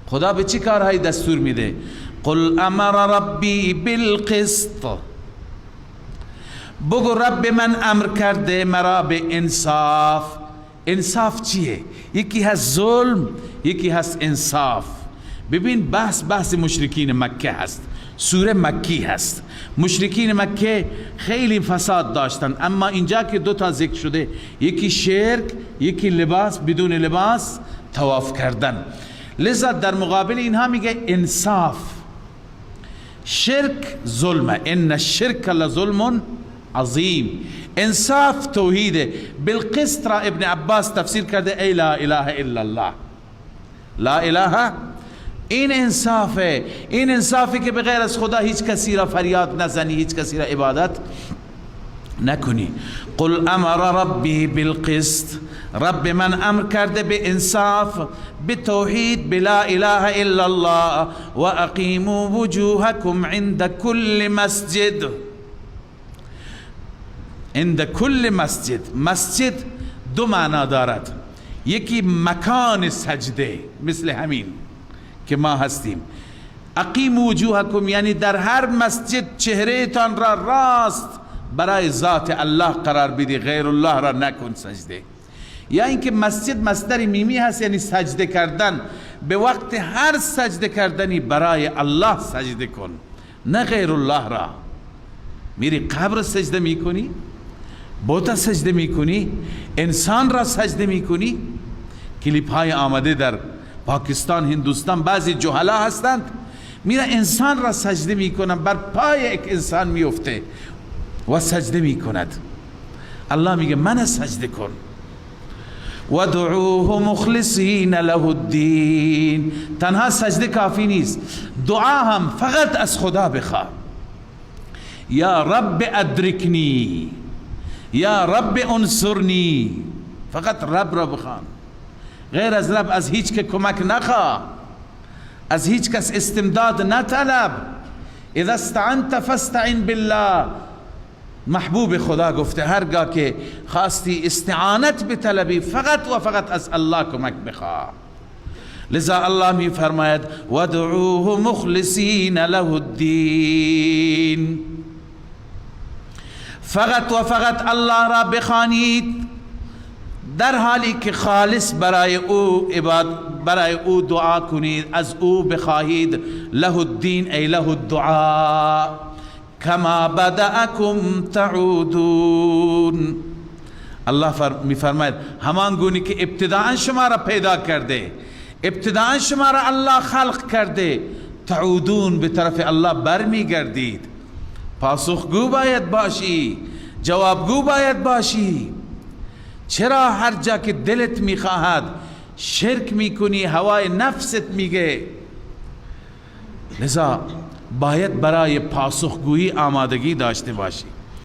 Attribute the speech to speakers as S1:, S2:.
S1: خدا به چی کارهایی دستور میده؟ قل امر ربی بالقسط، بگو رب من امر کرده مرا به انصاف. انصاف چیه؟ یکی هست ظلم، یکی هست انصاف. ببین بحث مشرکین مکه هست، سوره مکی هست. مشرکین مکه خیلی فساد داشتن، اما اینجا که دو تا ذکر شده، یکی شرک، یکی لباس بدون لباس طواف کردن. لذا در مقابل اینها میگه انصاف. شرک ظلمه، ان الشرک لظلم عظیم. انصاف توحیده. بالقسط را ابن عباس تفسیر کرده ای لا اله الا الله. لا اله، این انصافه. این انصافی که بغیر از خدا هیچ کسی را فریاد نزنی، هیچ کسی را عبادت نکنی. قل امر ربی بالقسط، رب من امر کرده به انصاف، به توحید، بلا اله الا الله. و اقیموا وجوهکم عند كل مسجد. عند كل مسجد، مسجد دو معنا دارد. یکی مکان سجده، مثل همین که ما هستیم. اقیموا وجوهکم یعنی در هر مسجد چهره تان را راست برای ذات الله قرار بدی، غیر الله را نکن سجده. یا اینکه مسجد مصدر میمی هست، یعنی سجده کردن. به وقت هر سجده کردنی برای الله سجده کن، نه غیر الله را. میری قبر سجده میکنی، بوتا سجده میکنی، انسان را سجده میکنی. کلیپ های آمده در پاکستان، هندوستان، بعضی جهلا هستند میره انسان را سجده میکنن، بر پای یک انسان میفته و سجده میکند. الله میگه من سجده کن. ودعوه مخلصین له الدین. تنها سجده کافی نیست، دعا هم فقط از خدا بخواه. یا رب ادرکنی، یا رب انصرنی. فقط رب را بخوان، غیر از رب از هیچ که کمک نخواه، از هیچ کس استمداد نطلب. اذا استعنت فاستعن بالله. محبوب خدا گفته هرگاه که خواستی استعانت بطلبی، فقط و فقط از الله کمک بخواه. لذا الله می فرماید ودعوه مخلصین له الدین. فقط و فقط الله را بخوانید در حالی که خالص برای او دعا کنید، از او بخواهید. له الدین ای له الدعاء کما بدأکم تعودون. الله میفرماید همان گونه که ابتداء شما را پیدا کرده، ابتداء شما را الله خلق کرده، تعودون به طرف الله برمیگردید. پاسخگو باید باشی، جوابگو باید باشی. چرا هر جا که دلت میخواهد شرک میکنی، هوای نفست میگه؟ لذا باید برای پاسخگویی آمادگی داشته باشی.